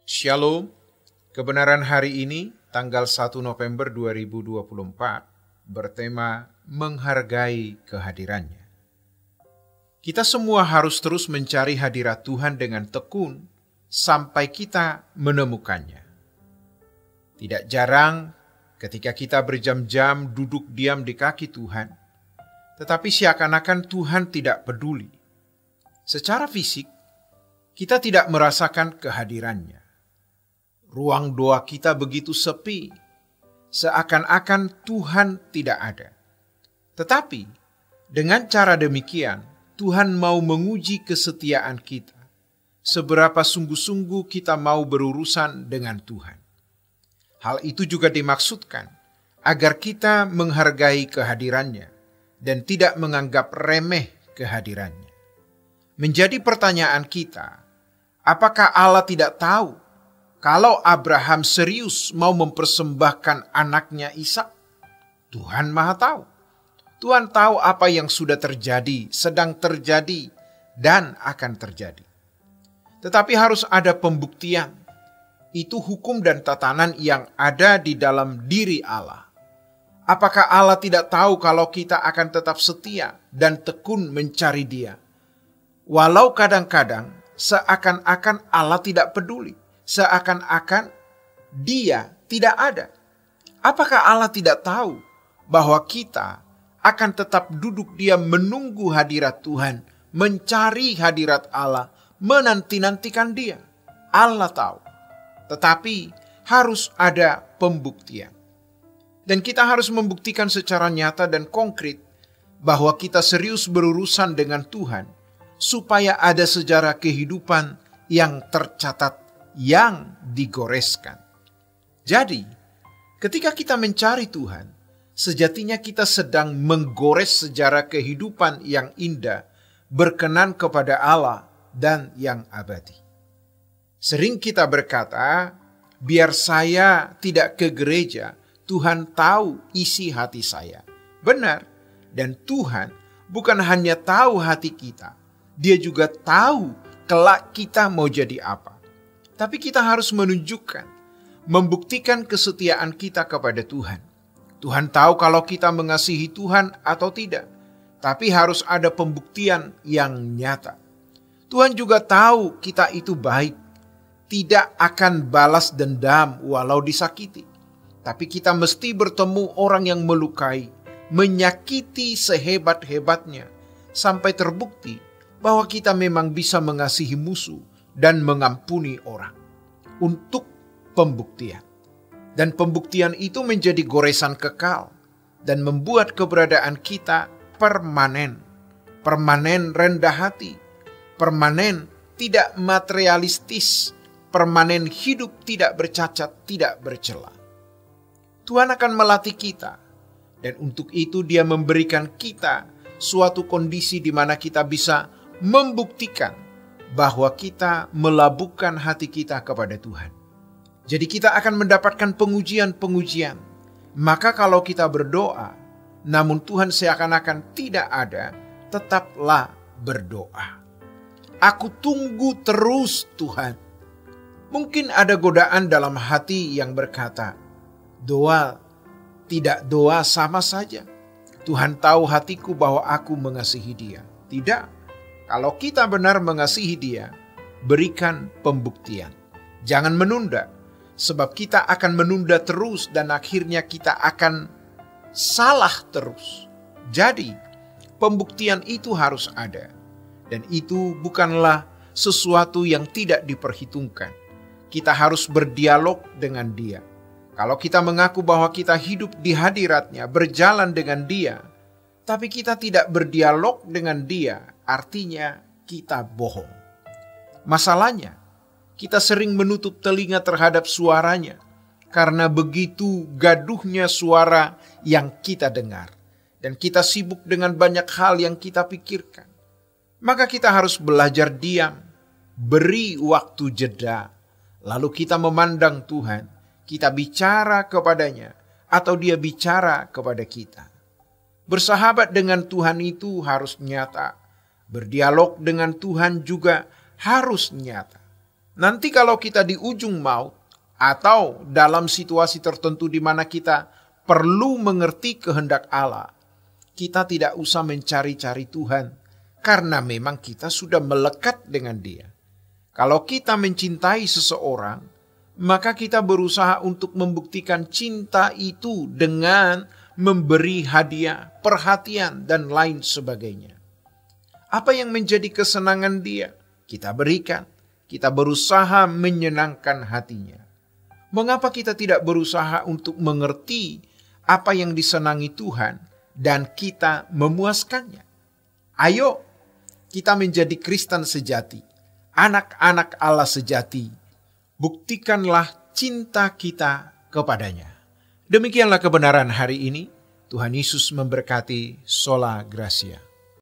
Shalom, kebenaran hari ini tanggal 1 November 2024 bertema menghargai kehadirannya. Kita semua harus terus mencari hadirat Tuhan dengan tekun sampai kita menemukannya. Tidak jarang ketika kita berjam-jam duduk diam di kaki Tuhan, tetapi seakan-akan Tuhan tidak peduli. Secara fisik, kita tidak merasakan kehadirannya. Ruang doa kita begitu sepi, seakan-akan Tuhan tidak ada. Tetapi dengan cara demikian, Tuhan mau menguji kesetiaan kita. Seberapa sungguh-sungguh kita mau berurusan dengan Tuhan. Hal itu juga dimaksudkan agar kita menghargai kehadirannya dan tidak menganggap remeh kehadirannya. Menjadi pertanyaan kita, apakah Allah tidak tahu kalau Abraham serius mau mempersembahkan anaknya Ishak? Tuhan Maha Tahu. Tuhan tahu apa yang sudah terjadi, sedang terjadi, dan akan terjadi. Tetapi harus ada pembuktian. Itu hukum dan tatanan yang ada di dalam diri Allah. Apakah Allah tidak tahu kalau kita akan tetap setia dan tekun mencari Dia? Walau kadang-kadang seakan-akan Allah tidak peduli. Seakan-akan Dia tidak ada. Apakah Allah tidak tahu bahwa kita akan tetap duduk diam menunggu hadirat Tuhan, mencari hadirat Allah, menanti-nantikan Dia? Allah tahu. Tetapi harus ada pembuktian. Dan kita harus membuktikan secara nyata dan konkret bahwa kita serius berurusan dengan Tuhan, supaya ada sejarah kehidupan yang tercatat, yang digoreskan. Jadi, ketika kita mencari Tuhan, sejatinya kita sedang menggores sejarah kehidupan yang indah, berkenan kepada Allah dan yang abadi. Sering kita berkata, biar saya tidak ke gereja, Tuhan tahu isi hati saya. Benar, dan Tuhan bukan hanya tahu hati kita, Dia juga tahu kelak kita mau jadi apa. Tapi kita harus menunjukkan, membuktikan kesetiaan kita kepada Tuhan. Tuhan tahu kalau kita mengasihi Tuhan atau tidak, tapi harus ada pembuktian yang nyata. Tuhan juga tahu kita itu baik, tidak akan balas dendam walau disakiti. Tapi kita mesti bertemu orang yang melukai, menyakiti sehebat-hebatnya, sampai terbukti bahwa kita memang bisa mengasihi musuh dan mengampuni orang, untuk pembuktian. Dan pembuktian itu menjadi goresan kekal dan membuat keberadaan kita permanen. Permanen rendah hati, permanen tidak materialistis, permanen hidup tidak bercacat, tidak bercela. Tuhan akan melatih kita, dan untuk itu Dia memberikan kita suatu kondisi di mana kita bisa membuktikan bahwa kita melabuhkan hati kita kepada Tuhan. Jadi kita akan mendapatkan pengujian-pengujian. Maka kalau kita berdoa, namun Tuhan seakan-akan tidak ada, tetaplah berdoa. Aku tunggu terus Tuhan. Mungkin ada godaan dalam hati yang berkata, doa, tidak doa sama saja. Tuhan tahu hatiku bahwa aku mengasihi Dia. Tidak. Kalau kita benar mengasihi Dia, berikan pembuktian. Jangan menunda, sebab kita akan menunda terus dan akhirnya kita akan salah terus. Jadi, pembuktian itu harus ada. Dan itu bukanlah sesuatu yang tidak diperhitungkan. Kita harus berdialog dengan Dia. Kalau kita mengaku bahwa kita hidup di hadirat-Nya, berjalan dengan Dia, tapi kita tidak berdialog dengan Dia, artinya kita bohong. Masalahnya, kita sering menutup telinga terhadap suaranya karena begitu gaduhnya suara yang kita dengar. Dan kita sibuk dengan banyak hal yang kita pikirkan. Maka kita harus belajar diam, beri waktu jeda. Lalu kita memandang Tuhan, kita bicara kepadanya atau Dia bicara kepada kita. Bersahabat dengan Tuhan itu harus nyata. Berdialog dengan Tuhan juga harus nyata. Nanti kalau kita di ujung maut atau dalam situasi tertentu di mana kita perlu mengerti kehendak Allah, kita tidak usah mencari-cari Tuhan karena memang kita sudah melekat dengan Dia. Kalau kita mencintai seseorang, maka kita berusaha untuk membuktikan cinta itu dengan memberi hadiah, perhatian, dan lain sebagainya. Apa yang menjadi kesenangan dia, kita berikan. Kita berusaha menyenangkan hatinya. Mengapa kita tidak berusaha untuk mengerti apa yang disenangi Tuhan dan kita memuaskannya? Ayo, kita menjadi Kristen sejati, anak-anak Allah sejati. Buktikanlah cinta kita kepadanya. Demikianlah kebenaran hari ini. Tuhan Yesus memberkati. Sola Gracia.